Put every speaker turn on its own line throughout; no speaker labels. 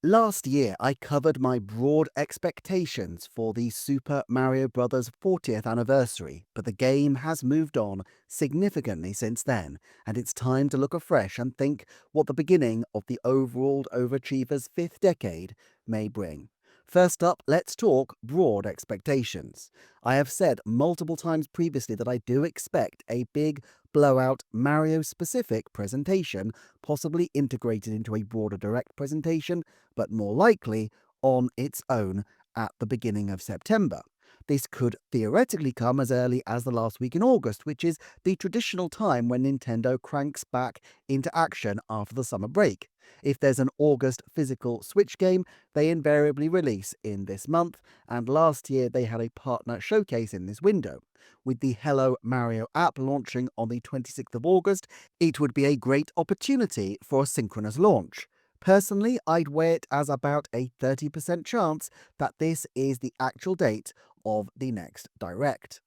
Last year, I covered my broad expectations for the Super Mario Bros. 40th anniversary, but the game has moved on significantly since then, and it's time to look afresh and think what the beginning of the overall Overachiever's fifth decade may bring. First up, let's talk broad expectations. I have said multiple times previously that I do expect a big blowout Mario-specific presentation, possibly integrated into a broader direct presentation, but more likely on its own at the beginning of September. This could theoretically come as early as the last week in August, which is the traditional time when Nintendo cranks back into action after the summer break. If there's an August physical Switch game, they invariably release in this month, and last year they had a partner showcase in this window. With the Hello Mario app launching on the 26th of August, it would be a great opportunity for a synchronous launch. Personally, I'd weigh it as about a 30% chance that this is the actual date of the next Direct.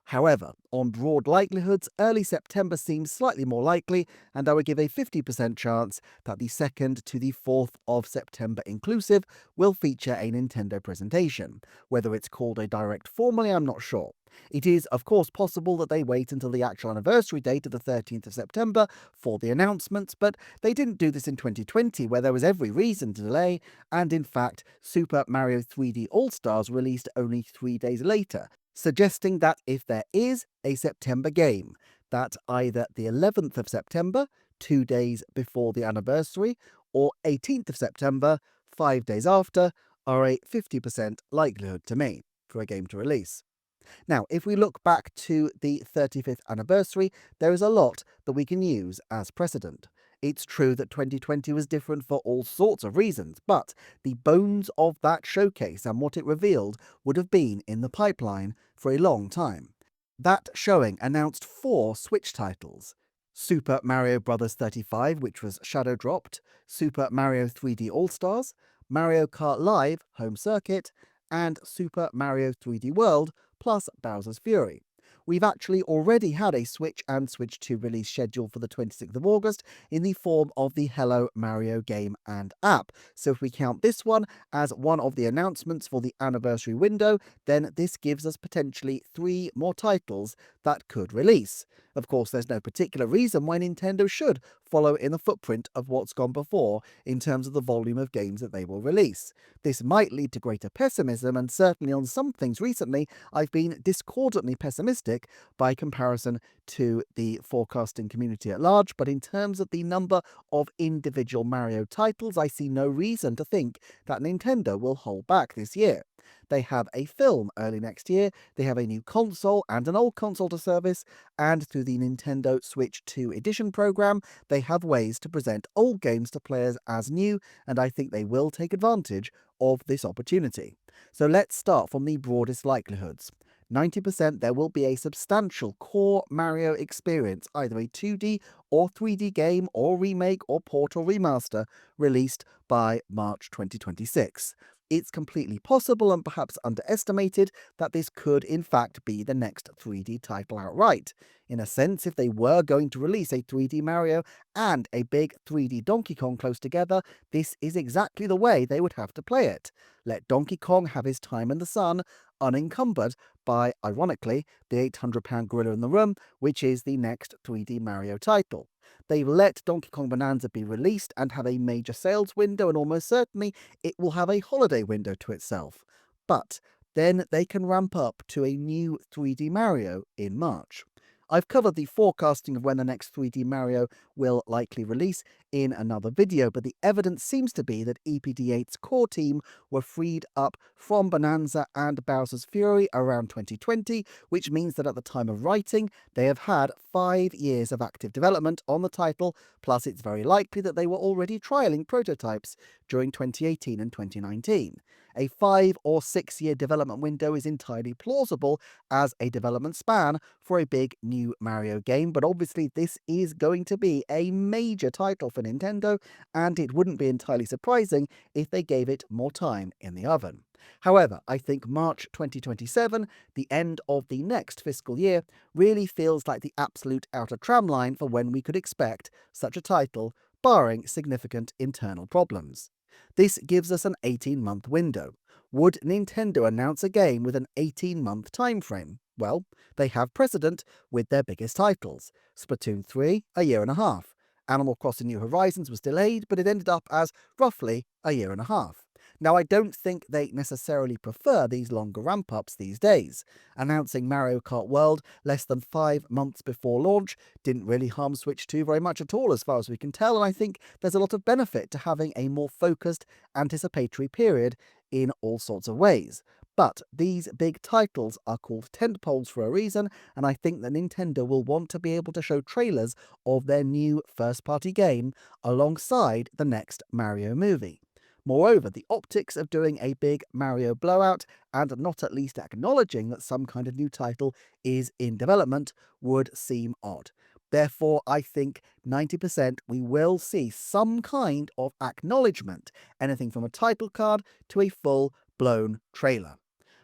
However, on broad likelihoods, early September seems slightly more likely, and I would give a 50% chance that the 2nd to the 4th of September inclusive will feature a Nintendo presentation. Whether it's called a Direct formally, I'm not sure. It is, of course, possible that they wait until the actual anniversary date of the 13th of September for the announcements, but they didn't do this in 2020, where there was every reason to delay, and in fact, Super Mario 3D All-Stars released only 3 days later, suggesting that if there is a September game, that either the 11th of September, 2 days before the anniversary, or 18th of September, 5 days after, are a 50% likelihood to me for a game to release. Now, if we look back to the 35th anniversary, there is a lot that we can use as precedent. It's true that 2020 was different for all sorts of reasons, but the bones of that showcase and what it revealed would have been in the pipeline for a long time. That showing announced 4 Switch titles: Super Mario Bros. 35, which was shadow dropped, Super Mario 3D All-Stars, Mario Kart Live Home Circuit, and Super Mario 3D World plus Bowser's Fury. We've actually already had a Switch and Switch 2 release schedule for the 26th of August in the form of the Hello Mario game and app. So if we count this one as one of the announcements for the anniversary window, then this gives us potentially 3 more titles that could release. Of course, there's no particular reason why Nintendo should follow in the footprint of what's gone before in terms of the volume of games that they will release. This might lead to greater pessimism, and certainly on some things recently, I've been discordantly pessimistic by comparison to the forecasting community at large, but in terms of the number of individual Mario titles, I see no reason to think that Nintendo will hold back this year. They have a film early next year, they have a new console and an old console to service, and through the Nintendo Switch 2 Edition program, they have ways to present old games to players as new, and I think they will take advantage of this opportunity. So let's start from the broadest likelihoods. 90% there will be a substantial core Mario experience, either a 2D or 3D game or remake or port or remaster, released by March 2026. It's completely possible and perhaps underestimated that this could in fact be the next 3D title outright. In a sense, if they were going to release a 3D Mario and a big 3D Donkey Kong close together, this is exactly the way they would have to play it. Let Donkey Kong have his time in the sun, unencumbered by, ironically, the £800 gorilla in the room, which is the next 3D Mario title. They let Donkey Kong Bonanza be released and have a major sales window, and almost certainly it will have a holiday window to itself. But then they can ramp up to a new 3D Mario in March. I've covered the forecasting of when the next 3D Mario will likely release in another video, but the evidence seems to be that EPD8's core team were freed up from Bonanza and Bowser's Fury around 2020, which means that at the time of writing, they have had 5 years of active development on the title, plus it's very likely that they were already trialling prototypes during 2018 and 2019. A 5 or 6 year development window is entirely plausible as a development span for a big new Mario game, but obviously this is going to be a major title for Nintendo, and it wouldn't be entirely surprising if they gave it more time in the oven. However, I think March 2027, the end of the next fiscal year, really feels like the absolute outer tramline for when we could expect such a title, barring significant internal problems. This gives us an 18-month window. Would Nintendo announce a game with an 18-month time frame? Well, they have precedent with their biggest titles. Splatoon 3, a year and a half. Animal Crossing New Horizons was delayed, but it ended up as roughly a year and a half. Now, I don't think they necessarily prefer these longer ramp-ups these days. Announcing Mario Kart World less than 5 months before launch didn't really harm Switch 2 very much at all as far as we can tell, and I think there's a lot of benefit to having a more focused, anticipatory period in all sorts of ways. But these big titles are called tentpoles for a reason, and I think that Nintendo will want to be able to show trailers of their new first-party game alongside the next Mario movie. Moreover, the optics of doing a big Mario blowout and not at least acknowledging that some kind of new title is in development would seem odd. Therefore, I think 90% we will see some kind of acknowledgement, anything from a title card to a full-blown trailer.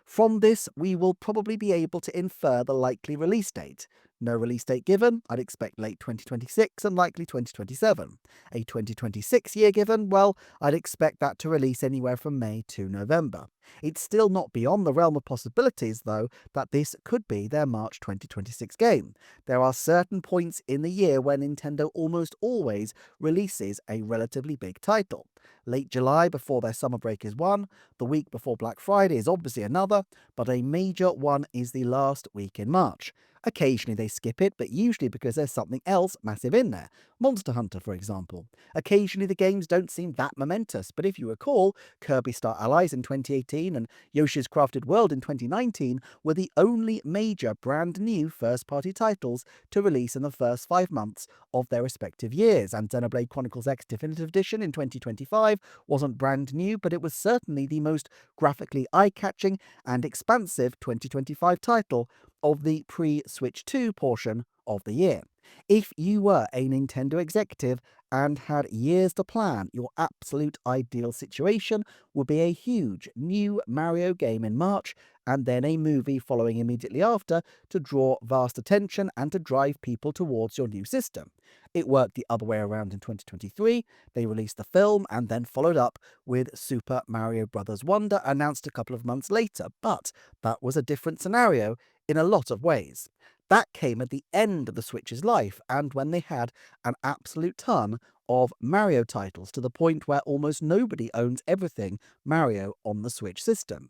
From this, we will probably be able to infer the likely release date. No release date given, I'd expect late 2026 and likely 2027. A 2026 year given, well, I'd expect that to release anywhere from May to November. It's still not beyond the realm of possibilities, though, that this could be their March 2026 game. There are certain points in the year where Nintendo almost always releases a relatively big title. Late July before their summer break is one, the week before Black Friday is obviously another, but a major one is the last week in March. Occasionally they skip it, but usually because there's something else massive in there. Monster Hunter, for example. Occasionally the games don't seem that momentous, but if you recall, Kirby Star Allies in 2018 and Yoshi's Crafted World in 2019 were the only major brand new first-party titles to release in the first 5 months of their respective years, and Xenoblade Chronicles X Definitive Edition in 2025 wasn't brand new, but it was certainly the most graphically eye-catching and expansive 2025 title of the pre-Switch 2 portion of the year. If you were a Nintendo executive and had years to plan, your absolute ideal situation would be a huge new Mario game in March and then a movie following immediately after to draw vast attention and to drive people towards your new system. It worked the other way around in 2023. They released the film and then followed up with Super Mario Bros. Wonder, announced a couple of months later, but that was a different scenario in a lot of ways. That came at the end of the Switch's life, and when they had an absolute ton of Mario titles to the point where almost nobody owns everything Mario on the Switch system.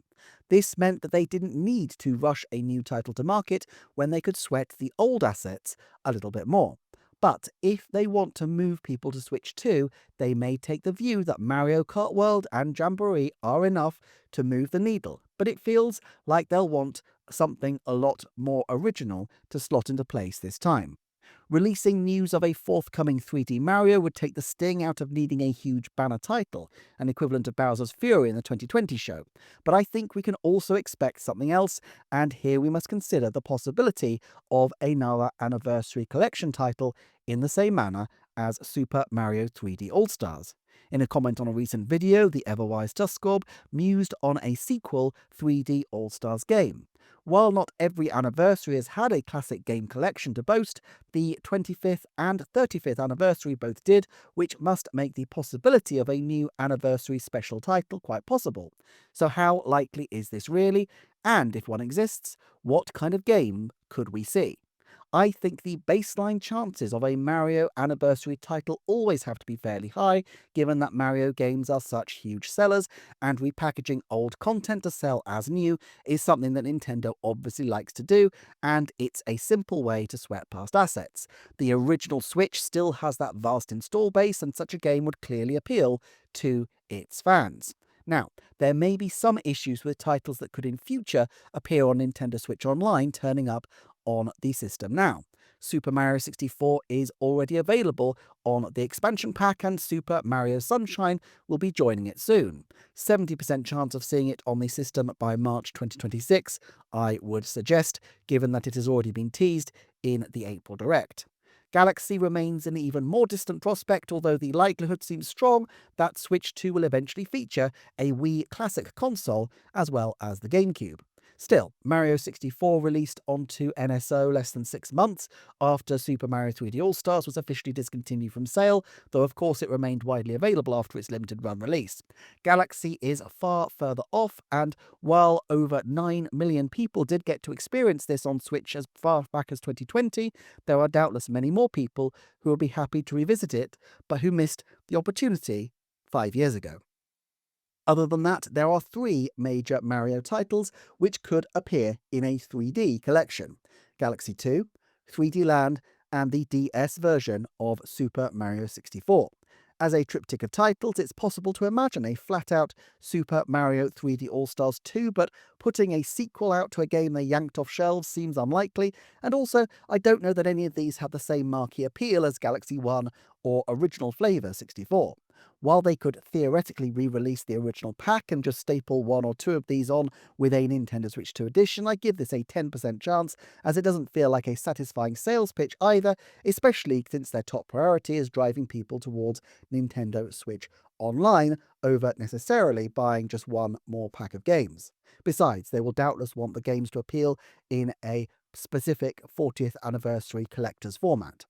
This meant that they didn't need to rush a new title to market when they could sweat the old assets a little bit more. But if they want to move people to Switch 2, they may take the view that Mario Kart World and Jamboree are enough to move the needle, but it feels like they'll want something a lot more original to slot into place this time. Releasing news of a forthcoming 3D Mario would take the sting out of needing a huge banner title, an equivalent of Bowser's Fury in the 2020 show. But I think we can also expect something else, and here we must consider the possibility of another Anniversary Collection title in the same manner as Super Mario 3D All-Stars. In a comment on a recent video, the Everwise Duskorb mused on a sequel 3D All-Stars game. While not every anniversary has had a classic game collection to boast, the 25th and 35th anniversary both did, which must make the possibility of a new anniversary special title quite possible. So how likely is this really? And if one exists, what kind of game could we see? I think the baseline chances of a Mario anniversary title always have to be fairly high, given that Mario games are such huge sellers, and repackaging old content to sell as new is something that Nintendo obviously likes to do, and it's a simple way to sweat past assets. The original Switch still has that vast install base, and such a game would clearly appeal to its fans. Now, there may be some issues with titles that could in future appear on Nintendo Switch Online turning up on the system now. Super Mario 64 is already available on the expansion pack, and Super Mario Sunshine will be joining it soon. 70% chance of seeing it on the system by March 2026, I would suggest, given that it has already been teased in the April Direct. Galaxy remains an even more distant prospect, although the likelihood seems strong that Switch 2 will eventually feature a Wii Classic console as well as the GameCube. Still, Mario 64 released onto NSO less than 6 months after Super Mario 3D All-Stars was officially discontinued from sale, though of course it remained widely available after its limited run release. Galaxy is far further off, and while over 9 million people did get to experience this on Switch as far back as 2020, there are doubtless many more people who will be happy to revisit it, but who missed the opportunity 5 years ago. Other than that, there are 3 major Mario titles which could appear in a 3D collection: Galaxy 2, 3D Land, and the DS version of Super Mario 64. As a triptych of titles, it's possible to imagine a flat-out Super Mario 3D All-Stars 2, but putting a sequel out to a game they yanked off shelves seems unlikely, and also, I don't know that any of these have the same marquee appeal as Galaxy 1 or Original Flavor 64. While they could theoretically re-release the original pack and just staple 1 or 2 of these on with a Nintendo Switch 2 edition, I give this a 10% chance, as it doesn't feel like a satisfying sales pitch either, especially since their top priority is driving people towards Nintendo Switch Online over necessarily buying just one more pack of games. Besides, they will doubtless want the games to appeal in a specific 40th anniversary collector's format.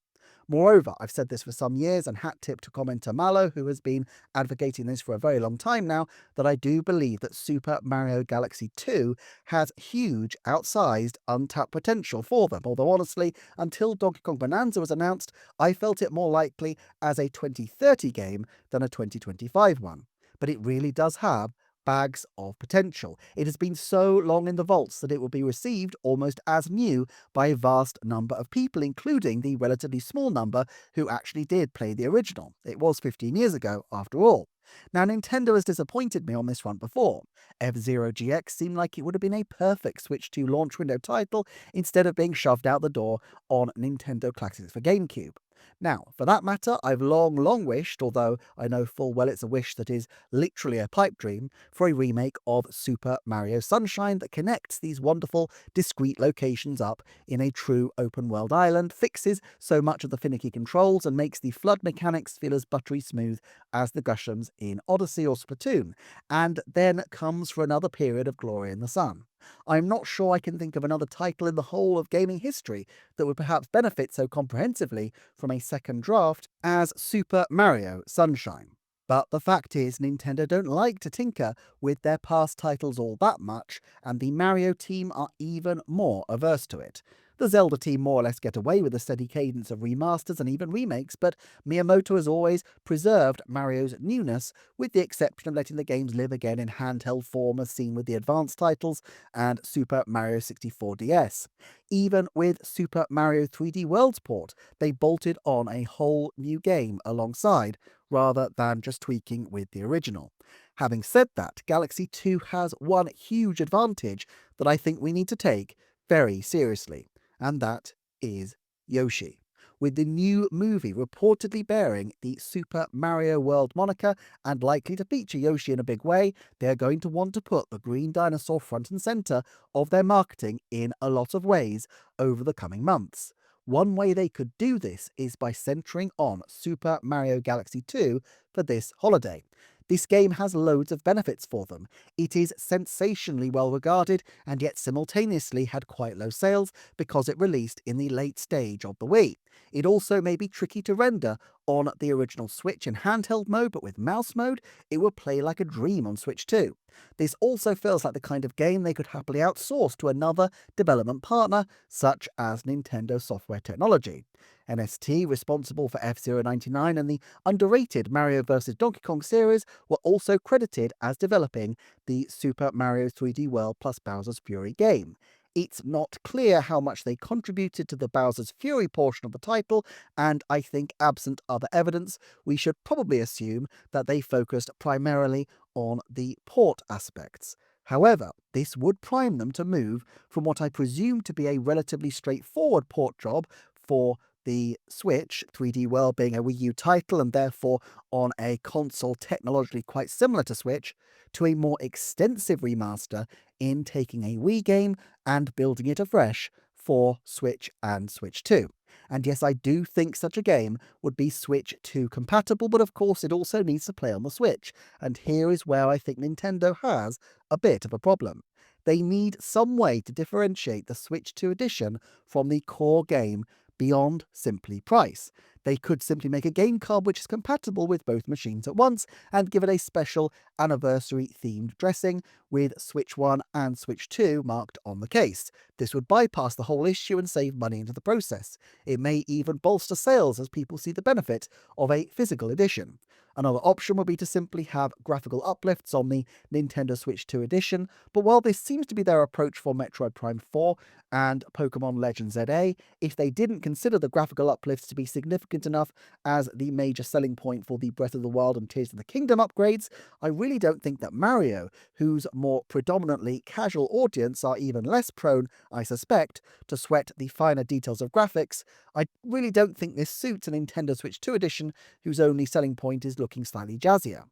Moreover, I've said this for some years, and hat tip to commenter Mallow, who has been advocating this for a very long time now, that I do believe that Super Mario Galaxy 2 has huge, outsized, untapped potential for them. Although honestly, until Donkey Kong Bonanza was announced, I felt it more likely as a 2030 game than a 2025 one. But it really does have bags of potential. It has been so long in the vaults that it will be received almost as new by a vast number of people, including the relatively small number who actually did play the original. It was 15 years ago, after all. Now, Nintendo has disappointed me on this front before. F-Zero GX seemed like it would have been a perfect Switch 2 launch window title instead of being shoved out the door on Nintendo Classics for GameCube. Now, for that matter, I've long wished, although I know full well it's a wish that is literally a pipe dream, for a remake of Super Mario Sunshine that connects these wonderful, discrete locations up in a true open-world island, fixes so much of the finicky controls, and makes the flood mechanics feel as buttery smooth as the Gushams in Odyssey or Splatoon, and then comes for another period of glory in the sun. I'm not sure I can think of another title in the whole of gaming history that would perhaps benefit so comprehensively from a second draft as Super Mario Sunshine. But the fact is, Nintendo don't like to tinker with their past titles all that much, and the Mario team are even more averse to it. The Zelda team more or less get away with a steady cadence of remasters and even remakes, but Miyamoto has always preserved Mario's newness, with the exception of letting the games live again in handheld form as seen with the advanced titles and Super Mario 64 DS. Even with Super Mario 3D World's port, they bolted on a whole new game alongside, rather than just tweaking with the original. Having said that, Galaxy 2 has one huge advantage that I think we need to take very seriously, and that is Yoshi. With the new movie reportedly bearing the Super Mario World moniker and likely to feature Yoshi in a big way, they are going to want to put the green dinosaur front and center of their marketing in a lot of ways over the coming months. One way they could do this is by centering on Super Mario Galaxy 2 for this holiday. This game has loads of benefits for them. It is sensationally well regarded and yet simultaneously had quite low sales because it released in the late stage of the Wii. It also may be tricky to render on the original Switch in handheld mode, but with mouse mode, it would play like a dream on Switch 2. This also feels like the kind of game they could happily outsource to another development partner, such as Nintendo Software Technology. NST, responsible for F-Zero 99 and the underrated Mario vs. Donkey Kong series, were also credited as developing the Super Mario 3D World plus Bowser's Fury game. It's not clear how much they contributed to the Bowser's Fury portion of the title, and I think absent other evidence, we should probably assume that they focused primarily on the port aspects. However, this would prime them to move from what I presume to be a relatively straightforward port job for the Switch, 3D World being a Wii U title and therefore on a console technologically quite similar to Switch, to a more extensive remaster in taking a Wii game and building it afresh for Switch and Switch 2. And yes, I do think such a game would be Switch 2 compatible, but of course it also needs to play on the Switch. And here is where I think Nintendo has a bit of a problem. They need some way to differentiate the Switch 2 edition from the core game beyond simply price. They could simply make a game card which is compatible with both machines at once and give it a special anniversary themed dressing with Switch 1 and Switch 2 marked on the case. This would bypass the whole issue and save money into the process. It may even bolster sales as people see the benefit of a physical edition. Another option would be to simply have graphical uplifts on the Nintendo Switch 2 edition, but while this seems to be their approach for Metroid Prime 4 and Pokemon Legends ZA, if they didn't consider the graphical uplifts to be significant enough as the major selling point for the Breath of the Wild and Tears of the Kingdom upgrades, I really don't think that Mario, whose more predominantly casual audience are even less prone, I suspect, to sweat the finer details of graphics, I really don't think this suits a Nintendo Switch 2 edition whose only selling point is looking slightly jazzier.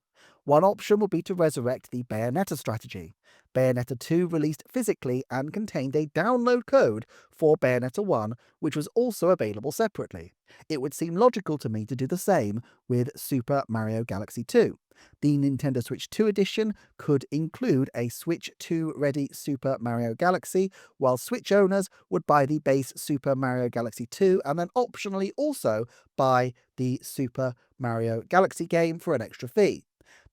One option would be to resurrect the Bayonetta strategy. Bayonetta 2 released physically and contained a download code for Bayonetta 1, which was also available separately. It would seem logical to me to do the same with Super Mario Galaxy 2. The Nintendo Switch 2 edition could include a Switch 2 ready Super Mario Galaxy, while Switch owners would buy the base Super Mario Galaxy 2 and then optionally also buy the Super Mario Galaxy game for an extra fee.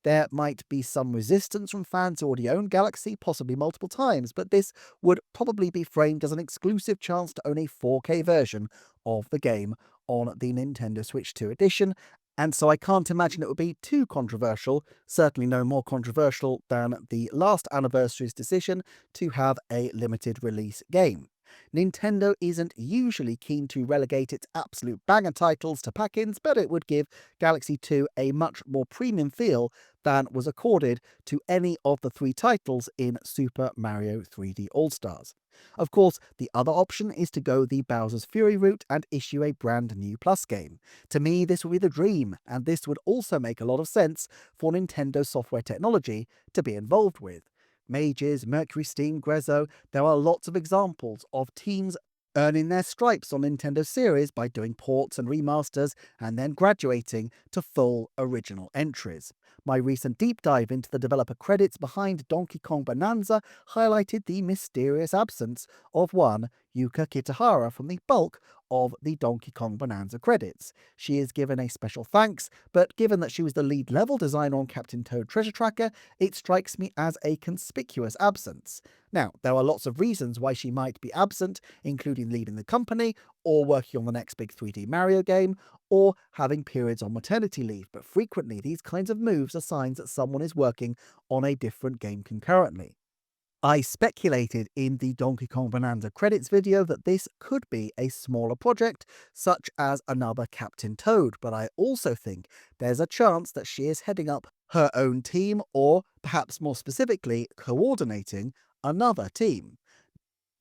There might be some resistance from fans who already own Galaxy, possibly multiple times, but this would probably be framed as an exclusive chance to own a 4K version of the game on the Nintendo Switch 2 edition, and so I can't imagine it would be too controversial, certainly no more controversial than the last anniversary's decision to have a limited release game. Nintendo isn't usually keen to relegate its absolute banger titles to pack-ins, but it would give Galaxy 2 a much more premium feel than was accorded to any of the three titles in Super Mario 3D All-Stars. Of course, the other option is to go the Bowser's Fury route and issue a brand new Plus game. To me, this would be the dream, and this would also make a lot of sense for Nintendo Software Technology to be involved with. Mages, Mercury Steam, Grezzo, there are lots of examples of teams earning their stripes on Nintendo series by doing ports and remasters and then graduating to full original entries. My recent deep dive into the developer credits behind Donkey Kong Bonanza highlighted the mysterious absence of one Yuka Kitahara from the bulk of the Donkey Kong Bonanza credits. She is given a special thanks, but given that she was the lead level designer on Captain Toad Treasure Tracker, it strikes me as a conspicuous absence. Now, there are lots of reasons why she might be absent, including leaving the company, or working on the next big 3D Mario game, or having periods on maternity leave, but frequently these kinds of moves are signs that someone is working on a different game concurrently. I speculated in the Donkey Kong Bonanza credits video that this could be a smaller project, such as another Captain Toad, but I also think there's a chance that she is heading up her own team, or perhaps more specifically, coordinating another team.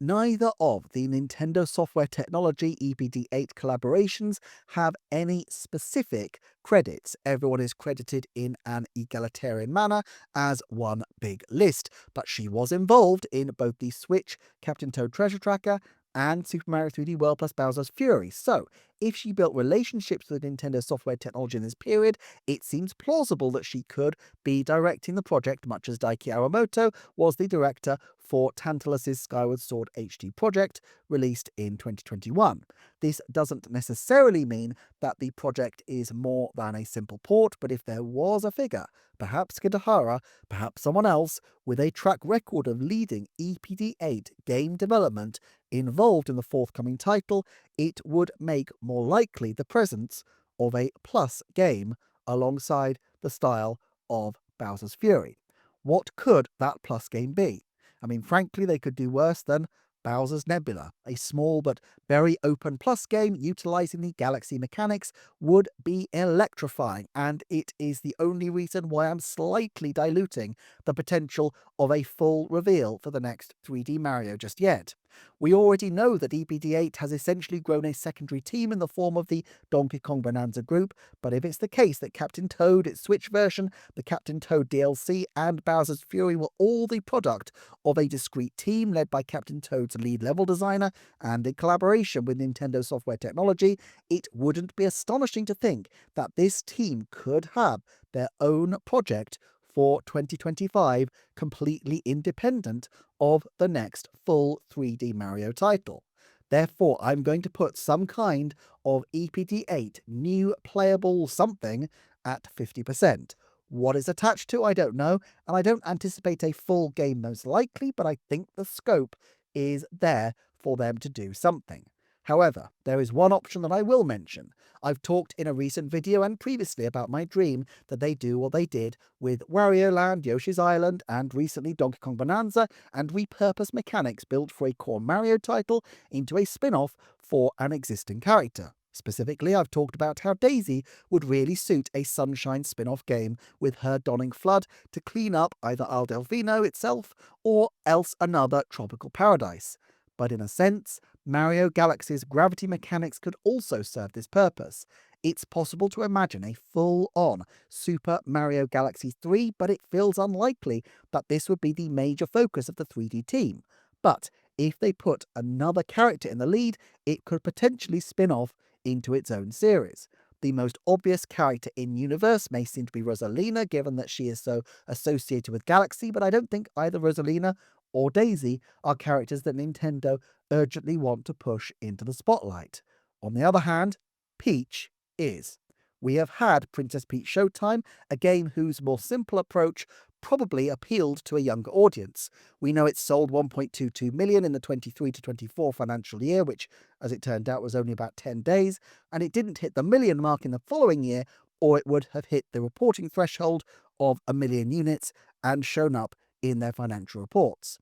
Neither of the Nintendo Software Technology EPD8 collaborations have any specific credits. Everyone is credited in an egalitarian manner as one big list, but she was involved in both the Switch Captain Toad Treasure Tracker and Super Mario 3D World plus Bowser's Fury. So, if she built relationships with Nintendo Software Technology in this period, it seems plausible that she could be directing the project much as Daiki Awamoto was the director for Tantalus's Skyward Sword HD project, released in 2021. This doesn't necessarily mean that the project is more than a simple port, but if there was a figure, perhaps Kitahara, perhaps someone else, with a track record of leading EPD8 game development involved in the forthcoming title, it would make more likely the presence of a Plus game alongside the style of Bowser's Fury. What could that Plus game be? I mean, frankly, they could do worse than Bowser's Nebula. A small but very open Plus game utilizing the Galaxy mechanics would be electrifying, and it is the only reason why I'm slightly diluting the potential of a full reveal for the next 3D Mario just yet. We already know that EPD8 has essentially grown a secondary team in the form of the Donkey Kong Bonanza group, but if it's the case that Captain Toad, its Switch version, the Captain Toad DLC, and Bowser's Fury were all the product of a discrete team led by Captain Toad's lead level designer and in collaboration with Nintendo Software Technology, it wouldn't be astonishing to think that this team could have their own project for 2025 completely independent of the next full 3D Mario title. Therefore, I'm going to put some kind of EPD8 new playable something at 50%. What is attached to, I don't know, and I don't anticipate a full game most likely, but I think the scope is there for them to do something. However, there is one option that I will mention. I've talked in a recent video and previously about my dream that they do what they did with Wario Land, Yoshi's Island, and recently Donkey Kong Bonanza, and repurpose mechanics built for a core Mario title into a spin-off for an existing character. Specifically, I've talked about how Daisy would really suit a Sunshine spin-off game with her donning FLUDD to clean up either Al Delfino itself or else another tropical paradise. But in a sense, Mario Galaxy's gravity mechanics could also serve this purpose. It's possible to imagine a full-on Super Mario Galaxy 3, but it feels unlikely that this would be the major focus of the 3D team. But if they put another character in the lead, it could potentially spin off into its own series. The most obvious character in universe may seem to be Rosalina, given that she is so associated with Galaxy, but I don't think either Rosalina or Daisy are characters that Nintendo urgently want to push into the spotlight. On the other hand, Peach is. We have had Princess Peach Showtime, a game whose more simple approach probably appealed to a younger audience. We know it sold 1.22 million in the 23 to 24 financial year, which, as it turned out, was only about 10 days, and it didn't hit the million mark in the following year, or it would have hit the reporting threshold of 1 million units and shown up in their financial reports.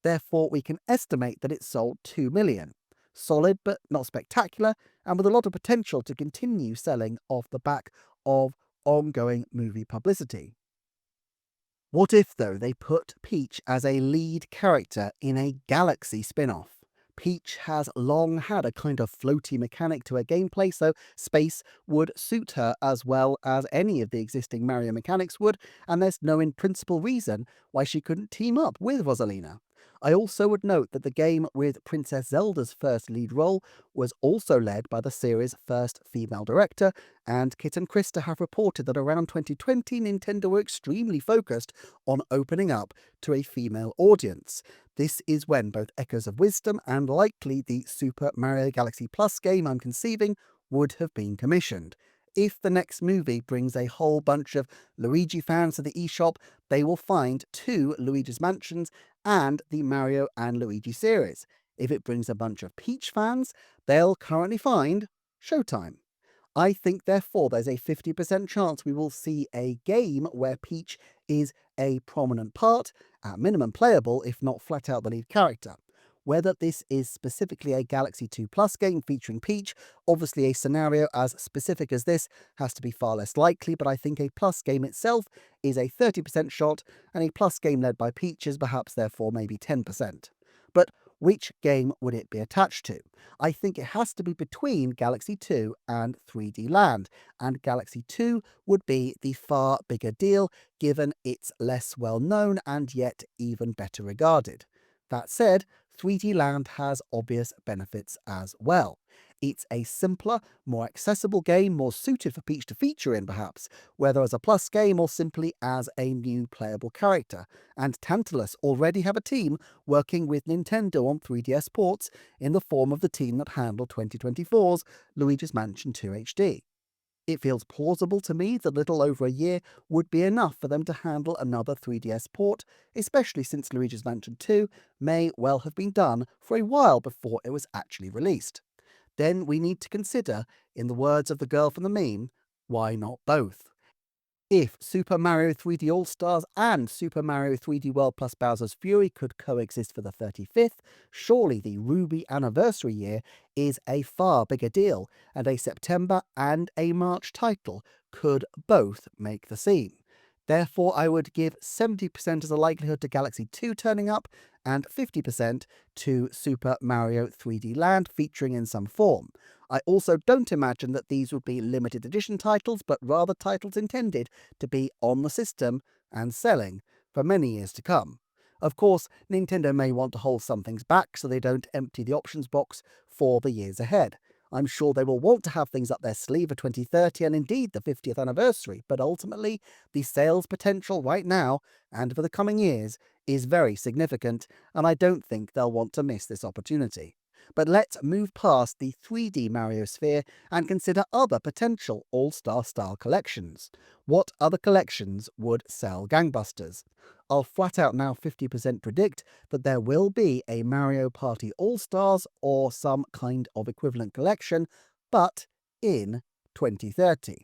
Therefore, we can estimate that it sold 2 million. Solid but not spectacular, and with a lot of potential to continue selling off the back of ongoing movie publicity. What if, though, they put Peach as a lead character in a Galaxy spin-off? Peach has long had a kind of floaty mechanic to her gameplay, so space would suit her as well as any of the existing Mario mechanics would, and there's no in-principle reason why she couldn't team up with Rosalina. I also would note that the game with Princess Zelda's first lead role was also led by the series' first female director, and Kit and Krista have reported that around 2020 Nintendo were extremely focused on opening up to a female audience. This is when both Echoes of Wisdom and likely the Super Mario Galaxy Plus game I'm conceiving would have been commissioned. If the next movie brings a whole bunch of Luigi fans to the eShop, they will find 2 Luigi's Mansions and the Mario and Luigi series. If it brings a bunch of Peach fans, they'll currently find Showtime. I think, therefore, there's a 50% chance we will see a game where Peach is a prominent part, at minimum playable, if not flat out the lead character. Whether this is specifically a Galaxy 2 Plus game featuring Peach, obviously a scenario as specific as this has to be far less likely, but I think a Plus game itself is a 30% shot, and a Plus game led by Peach is perhaps therefore maybe 10%. But which game would it be attached to? I think it has to be between Galaxy 2 and 3D Land, and Galaxy 2 would be the far bigger deal given it's less well known and yet even better regarded. That said, 3D Land has obvious benefits as well. It's a simpler, more accessible game, more suited for Peach to feature in perhaps, whether as a Plus game or simply as a new playable character. And Tantalus already have a team working with Nintendo on 3DS ports in the form of the team that handled 2024's Luigi's Mansion 2 HD. It feels plausible to me that a little over a year would be enough for them to handle another 3DS port, especially since Luigi's Mansion 2 may well have been done for a while before it was actually released. Then we need to consider, in the words of the girl from the meme, why not both? If Super Mario 3D All-Stars and Super Mario 3D World plus Bowser's Fury could coexist for the 35th, surely the Ruby anniversary year is a far bigger deal, and a September and a March title could both make the scene. Therefore, I would give 70% as a likelihood to Galaxy 2 turning up, and 50% to Super Mario 3D Land featuring in some form. I also don't imagine that these would be limited edition titles, but rather titles intended to be on the system and selling for many years to come. Of course, Nintendo may want to hold some things back so they don't empty the options box for the years ahead. I'm sure they will want to have things up their sleeve for 2030 and indeed the 50th anniversary, but ultimately, the sales potential right now and for the coming years is very significant, and I don't think they'll want to miss this opportunity. But let's move past the 3D Mario sphere and consider other potential All-Star style collections. What other collections would sell gangbusters? I'll flat out now 50% predict that there will be a Mario Party All-Stars or some kind of equivalent collection, but in 2030.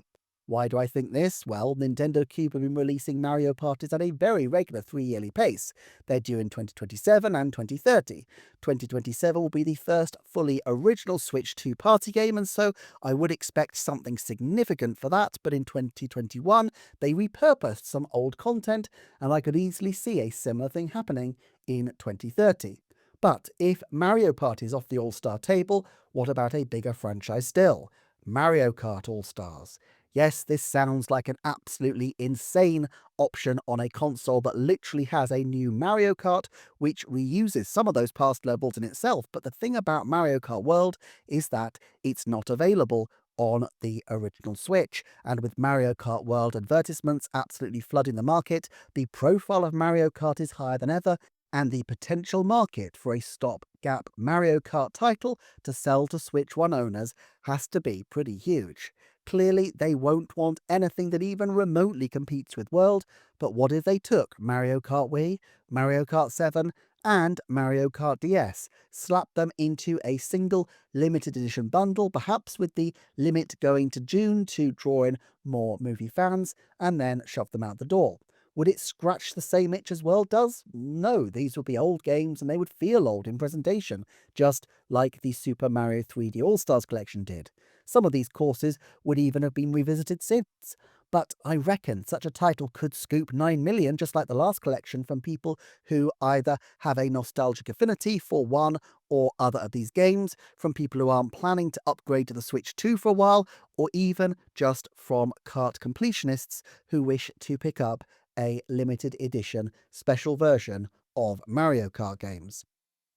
Why do I think this? Well, Nintendo Cube have been releasing Mario Parties at a very regular 3-yearly pace. They're due in 2027 and 2030. 2027 will be the first fully original Switch 2 party game, and so I would expect something significant for that, but in 2021 they repurposed some old content, and I could easily see a similar thing happening in 2030. But if Mario Party is off the All-Star table, what about a bigger franchise still? Mario Kart All-Stars. Yes, this sounds like an absolutely insane option on a console that literally has a new Mario Kart, which reuses some of those past levels in itself. But the thing about Mario Kart World is that it's not available on the original Switch. And with Mario Kart World advertisements absolutely flooding the market, the profile of Mario Kart is higher than ever, and the potential market for a stopgap Mario Kart title to sell to Switch 1 owners has to be pretty huge. Clearly, they won't want anything that even remotely competes with World, but what if they took Mario Kart Wii, Mario Kart 7, and Mario Kart DS, slapped them into a single limited edition bundle, perhaps with the limit going to June to draw in more movie fans, and then shove them out the door? Would it scratch the same itch as World does? No, these would be old games and they would feel old in presentation, just like the Super Mario 3D All-Stars collection did. Some of these courses would even have been revisited since. But I reckon such a title could scoop 9 million, just like the last collection, from people who either have a nostalgic affinity for one or other of these games, from people who aren't planning to upgrade to the Switch 2 for a while, or even just from kart completionists who wish to pick up a limited edition special version of Mario Kart games.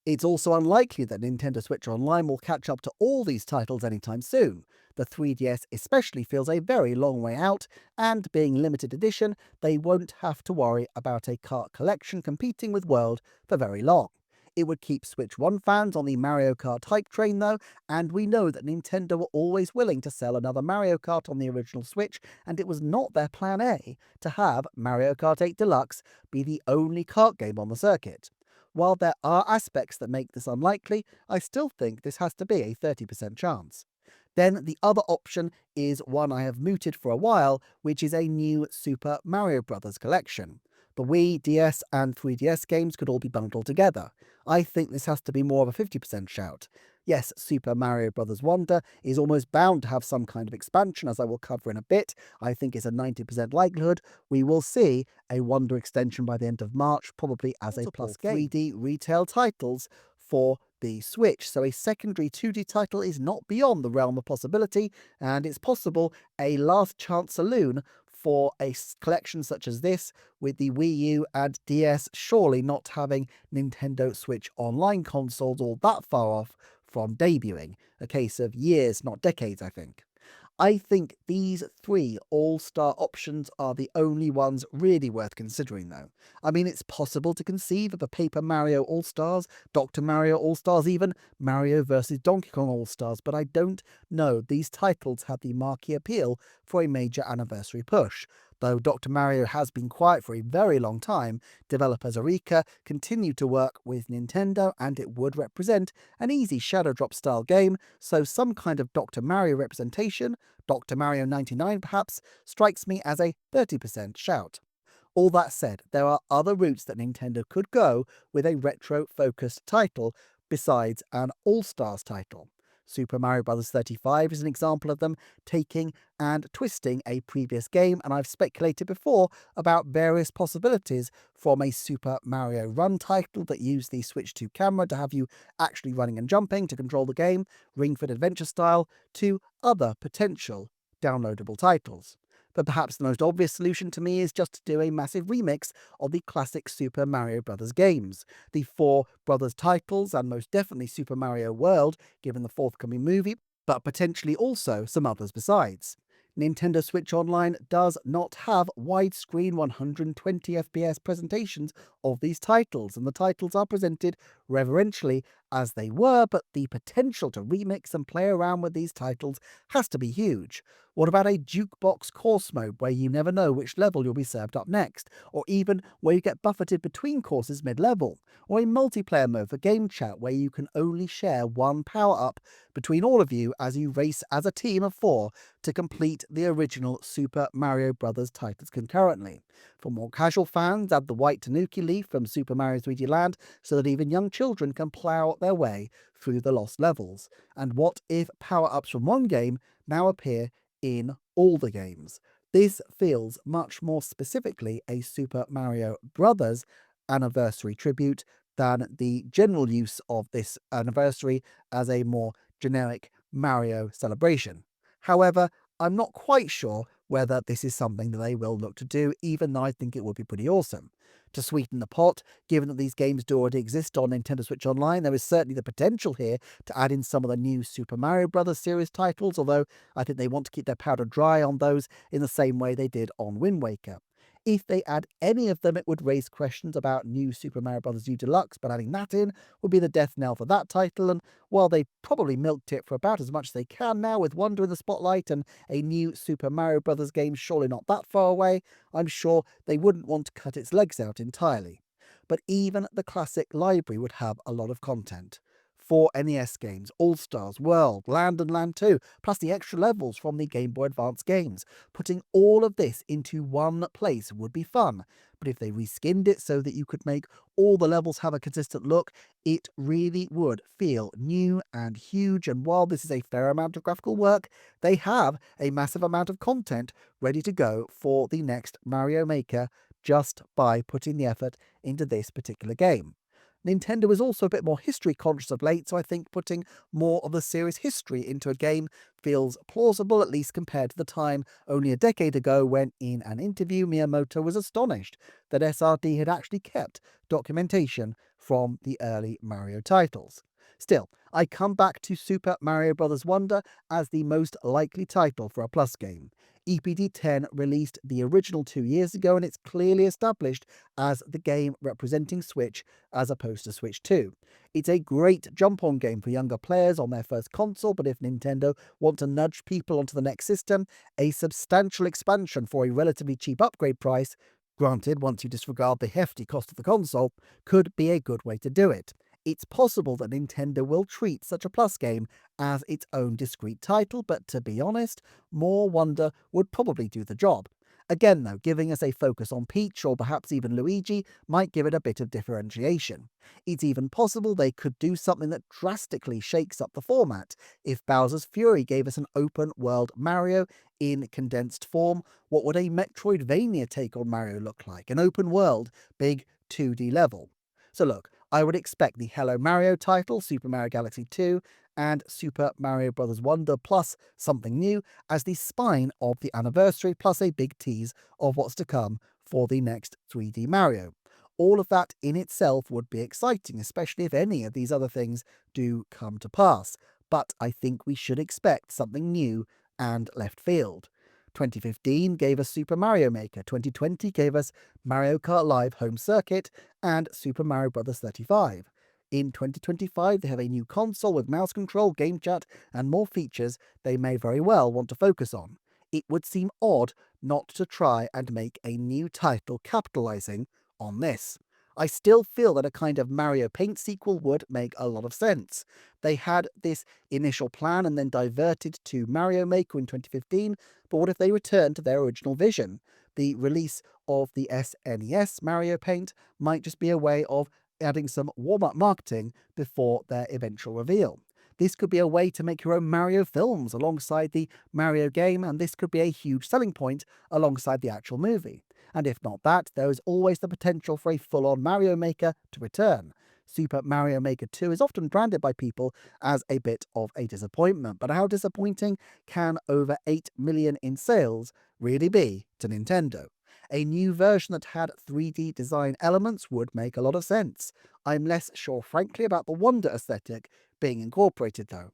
It's also unlikely that Nintendo Switch Online will catch up to all these titles anytime soon. The 3DS especially feels a very long way out, and being limited edition, they won't have to worry about a kart collection competing with World for very long. It would keep Switch 1 fans on the Mario Kart hype train though, and we know that Nintendo were always willing to sell another Mario Kart on the original Switch, and it was not their plan A to have Mario Kart 8 Deluxe be the only kart game on the circuit. While there are aspects that make this unlikely, I still think this has to be a 30% chance. Then the other option is one I have mooted for a while, which is a new Super Mario Bros. Collection. The Wii, DS, and 3DS games could all be bundled together. I think this has to be more of a 50% shout. Yes, Super Mario Bros. Wonder is almost bound to have some kind of expansion, as I will cover in a bit. I think it's a 90% likelihood we will see a Wonder extension by the end of March, probably as a plus game. 3D retail titles for the Switch, so a secondary 2D title is not beyond the realm of possibility, and it's possible a last chance saloon for a collection such as this, with the Wii U and DS surely not having Nintendo Switch Online consoles all that far off from debuting. A case of years, not decades, I think. I think these three all-star options are the only ones really worth considering, though. I mean, it's possible to conceive of a Paper Mario All-Stars, Dr. Mario All-Stars even, Mario vs. Donkey Kong All-Stars, but I don't know these titles have the marquee appeal for a major anniversary push. Though Dr. Mario has been quiet for a very long time, developers Eureka continue to work with Nintendo, and it would represent an easy Shadow Drop style game, so some kind of Dr. Mario representation, Dr. Mario 99 perhaps, strikes me as a 30% shout. All that said, there are other routes that Nintendo could go with a retro-focused title besides an All-Stars title. Super Mario Bros. 35 is an example of them taking and twisting a previous game, and I've speculated before about various possibilities from a Super Mario Run title that used the Switch 2 camera to have you actually running and jumping to control the game, Ring Fit Adventure style, to other potential downloadable titles. But perhaps the most obvious solution to me is just to do a massive remix of the classic Super Mario Bros. Games. The four Brothers titles, and most definitely Super Mario World, given the forthcoming movie, but potentially also some others besides. Nintendo Switch Online does not have widescreen 120 FPS presentations of these titles, and the titles are presented reverentially as they were, but the potential to remix and play around with these titles has to be huge. What about a jukebox course mode where you never know which level you'll be served up next, or even where you get buffeted between courses mid-level, or a multiplayer mode for game chat where you can only share one power-up between all of you as you race as a team of four to complete the original Super Mario Bros. Titles concurrently. For more casual fans, add the white Tanuki leaf from Super Mario 3D Land so that even young children can plough their way through the lost levels. And what if power-ups from one game now appear in all the games? This feels much more specifically a Super Mario Bros. Anniversary tribute than the general use of this anniversary as a more generic Mario celebration. However, I'm not quite sure whether this is something that they will look to do, even though I think it would be pretty awesome. To sweeten the pot, given that these games do already exist on Nintendo Switch Online, there is certainly the potential here to add in some of the new Super Mario Bros. Series titles, although I think they want to keep their powder dry on those in the same way they did on Wind Waker. If they add any of them, it would raise questions about new Super Mario Bros. U Deluxe, but adding that in would be the death knell for that title, and while they probably milked it for about as much as they can now with Wonder in the spotlight and a new Super Mario Bros. Game surely not that far away, I'm sure they wouldn't want to cut its legs out entirely. But even the classic library would have a lot of content. Four NES games, All-Stars, World, Land and Land 2, plus the extra levels from the Game Boy Advance games. Putting all of this into one place would be fun, but if they reskinned it so that you could make all the levels have a consistent look, it really would feel new and huge. And while this is a fair amount of graphical work, they have a massive amount of content ready to go for the next Mario Maker just by putting the effort into this particular game. Nintendo is also a bit more history conscious of late, so I think putting more of the series history into a game feels plausible, at least compared to the time only a decade ago when, in an interview, Miyamoto was astonished that SRD had actually kept documentation from the early Mario titles. Still, I come back to Super Mario Bros. Wonder as the most likely title for a Plus game. EPD10 released the original 2 years ago, and it's clearly established as the game representing Switch as opposed to Switch 2. It's a great jump-on game for younger players on their first console, but if Nintendo want to nudge people onto the next system, a substantial expansion for a relatively cheap upgrade price, granted once you disregard the hefty cost of the console, could be a good way to do it. It's possible that Nintendo will treat such a Plus game as its own discrete title, but to be honest, more Wonder would probably do the job. Again though, giving us a focus on Peach or perhaps even Luigi might give it a bit of differentiation. It's even possible they could do something that drastically shakes up the format. If Bowser's Fury gave us an open-world Mario in condensed form, what would a Metroidvania take on Mario look like? An open-world, big 2D level. So look, I would expect the Hello Mario title, Super Mario Galaxy 2, and Super Mario Bros. Wonder plus something new as the spine of the anniversary, plus a big tease of what's to come for the next 3D Mario. All of that in itself would be exciting, especially if any of these other things do come to pass. But I think we should expect something new and left field. 2015 gave us Super Mario Maker, 2020 gave us Mario Kart Live Home Circuit, and Super Mario Bros. 35. In 2025, they have a new console with mouse control, game chat, and more features they may very well want to focus on. It would seem odd not to try and make a new title capitalizing on this. I still feel that a kind of Mario Paint sequel would make a lot of sense. They had this initial plan and then diverted to Mario Maker in 2015, but what if they return to their original vision? The release of the SNES Mario Paint might just be a way of adding some warm-up marketing before their eventual reveal. This could be a way to make your own Mario films alongside the Mario game, and this could be a huge selling point alongside the actual movie. And if not that, there is always the potential for a full-on Mario Maker to return. Super Mario Maker 2 is often branded by people as a bit of a disappointment, but how disappointing can over 8 million in sales really be to Nintendo? A new version that had 3D design elements would make a lot of sense. I'm less sure, frankly, about the Wonder aesthetic being incorporated, though.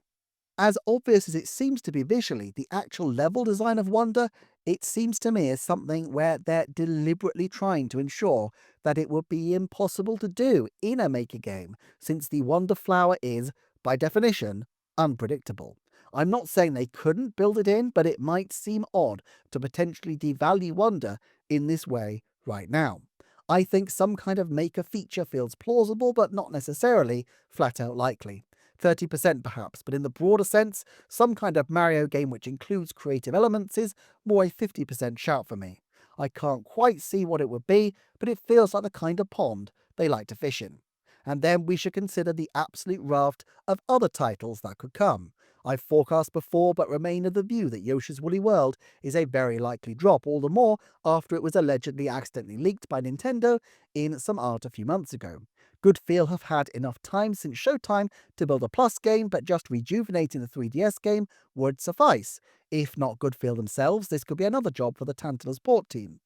As obvious as it seems to be visually, the actual level design of Wonder, it seems to me, is something where they're deliberately trying to ensure that it would be impossible to do in a Maker game, since the Wonder Flower is, by definition, unpredictable. I'm not saying they couldn't build it in, but it might seem odd to potentially devalue Wonder in this way right now. I think some kind of Maker feature feels plausible, but not necessarily flat out likely. 30% perhaps, but in the broader sense, some kind of Mario game which includes creative elements is more a 50% shout for me. I can't quite see what it would be, but it feels like the kind of pond they like to fish in. And then we should consider the absolute raft of other titles that could come. I've forecast before, but remain of the view that Yoshi's Woolly World is a very likely drop, all the more after it was allegedly accidentally leaked by Nintendo in some art a few months ago. Good Feel have had enough time since Showtime to build a Plus game, but just rejuvenating the 3DS game would suffice. If not Good Feel themselves, this could be another job for the Tantalus port team.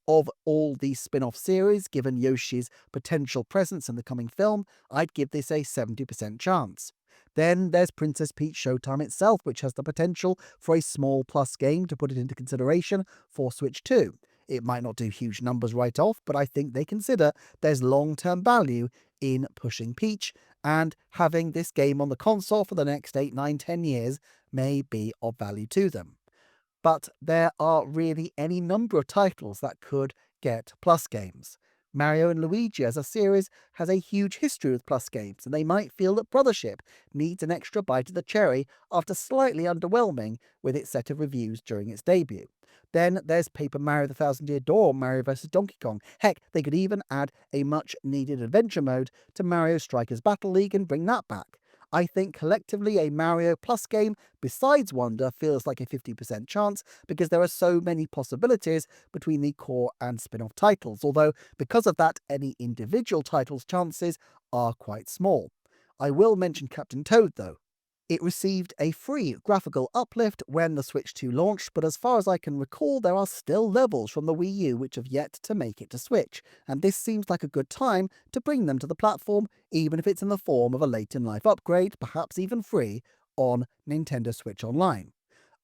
Of all these spin-off series, given Yoshi's potential presence in the coming film, I'd give this a 70% chance. Then there's Princess Peach Showtime itself, which has the potential for a small Plus game to put it into consideration for Switch 2. It might not do huge numbers right off, but I think they consider there's long-term value in pushing Peach, and having this game on the console for the next 8, 9, 10 years may be of value to them. But there are really any number of titles that could get Plus games. Mario and Luigi as a series has a huge history with Plus games, and they might feel that Brothership needs an extra bite of the cherry after slightly underwhelming with its set of reviews during its debut. Then there's Paper Mario the Thousand Year Door, Mario vs. Donkey Kong. Heck, they could even add a much needed adventure mode to Mario Strikers Battle League and bring that back. I think collectively a Mario Plus game besides Wonder feels like a 50% chance because there are so many possibilities between the core and spin-off titles, although because of that any individual title's chances are quite small. I will mention Captain Toad though. It received a free graphical uplift when the Switch 2 launched, but as far as I can recall, there are still levels from the Wii U which have yet to make it to Switch, and this seems like a good time to bring them to the platform, even if it's in the form of a late-in-life upgrade, perhaps even free, on Nintendo Switch Online.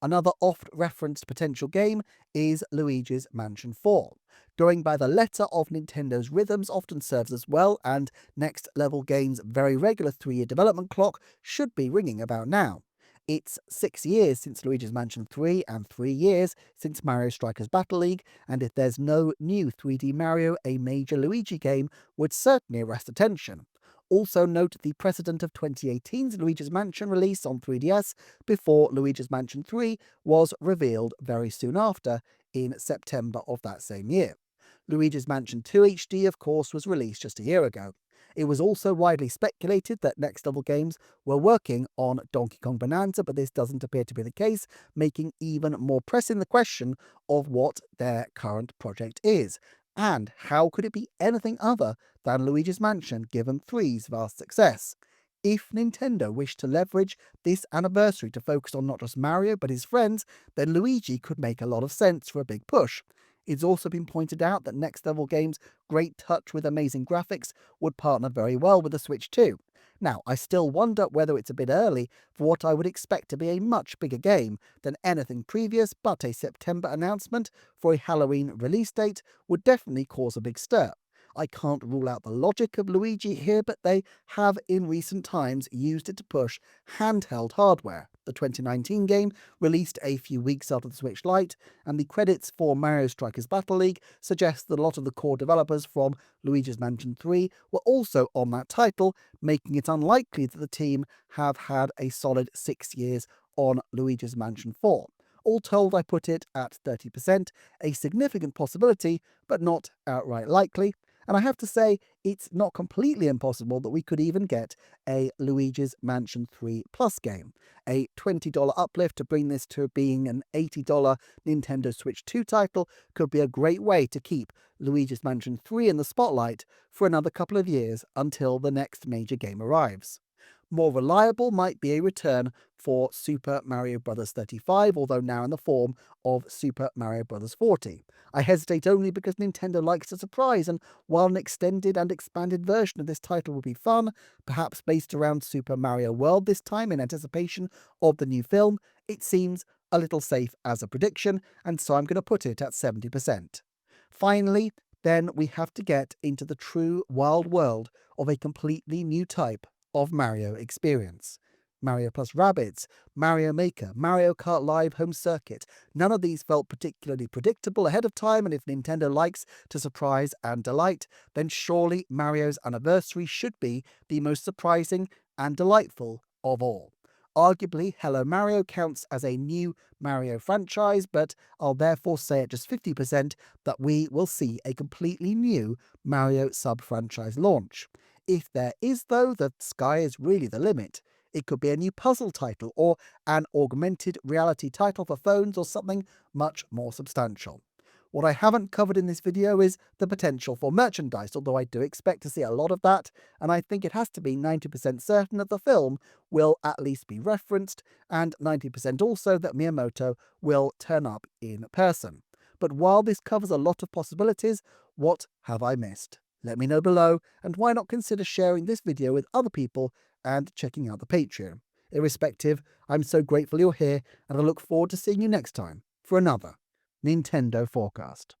Another oft-referenced potential game is Luigi's Mansion 4. Going by the letter of Nintendo's rhythms often serves as well, and Next Level Games' very regular 3-year development clock should be ringing about now. It's 6 years since Luigi's Mansion 3 and 3 years since Mario Strikers Battle League, and if there's no new 3D Mario, a major Luigi game would certainly arrest attention. Also note the precedent of 2018's Luigi's Mansion release on 3DS before Luigi's Mansion 3 was revealed very soon after, in September of that same year. Luigi's Mansion 2 HD, of course, was released just a year ago. It was also widely speculated that Next Level Games were working on Donkey Kong Bonanza, but this doesn't appear to be the case, making even more pressing the question of what their current project is. And how could it be anything other than Luigi's Mansion given 3's vast success? If Nintendo wished to leverage this anniversary to focus on not just Mario but his friends, then Luigi could make a lot of sense for a big push. It's also been pointed out that Next Level Games' great touch with amazing graphics would partner very well with the Switch too. Now, I still wonder whether it's a bit early for what I would expect to be a much bigger game than anything previous, but a September announcement for a Halloween release date would definitely cause a big stir. I can't rule out the logic of Luigi here, but they have in recent times used it to push handheld hardware. The 2019 game released a few weeks after the Switch Lite, and the credits for Mario Strikers Battle League suggest that a lot of the core developers from Luigi's Mansion 3 were also on that title, making it unlikely that the team have had a solid 6 years on Luigi's Mansion 4. All told, I put it at 30%, a significant possibility, but not outright likely. And I have to say, it's not completely impossible that we could even get a Luigi's Mansion 3 Plus game. A $20 uplift to bring this to being an $80 Nintendo Switch 2 title could be a great way to keep Luigi's Mansion 3 in the spotlight for another couple of years until the next major game arrives. More reliable might be a return for Super Mario Bros. 35, although now in the form of Super Mario Bros. 40. I hesitate only because Nintendo likes to surprise, and while an extended and expanded version of this title would be fun, perhaps based around Super Mario World this time in anticipation of the new film, it seems a little safe as a prediction, and so I'm going to put it at 70%. Finally, then we have to get into the true wild world of a completely new type of Mario experience. Mario plus Rabbids, Mario Maker, Mario Kart Live Home Circuit. None of these felt particularly predictable ahead of time, and if Nintendo likes to surprise and delight, then surely Mario's anniversary should be the most surprising and delightful of all. Arguably, Hello Mario counts as a new Mario franchise, but I'll therefore say at just 50% that we will see a completely new Mario sub-franchise launch. If there is, though, the sky is really the limit. It could be a new puzzle title or an augmented reality title for phones or something much more substantial. What I haven't covered in this video is the potential for merchandise, although I do expect to see a lot of that, and I think it has to be 90% certain that the film will at least be referenced, and 90% also that Miyamoto will turn up in person. But while this covers a lot of possibilities, what have I missed? Let me know below, and why not consider sharing this video with other people and checking out the Patreon. Irrespective, I'm so grateful you're here, and I look forward to seeing you next time for another Nintendo Forecast.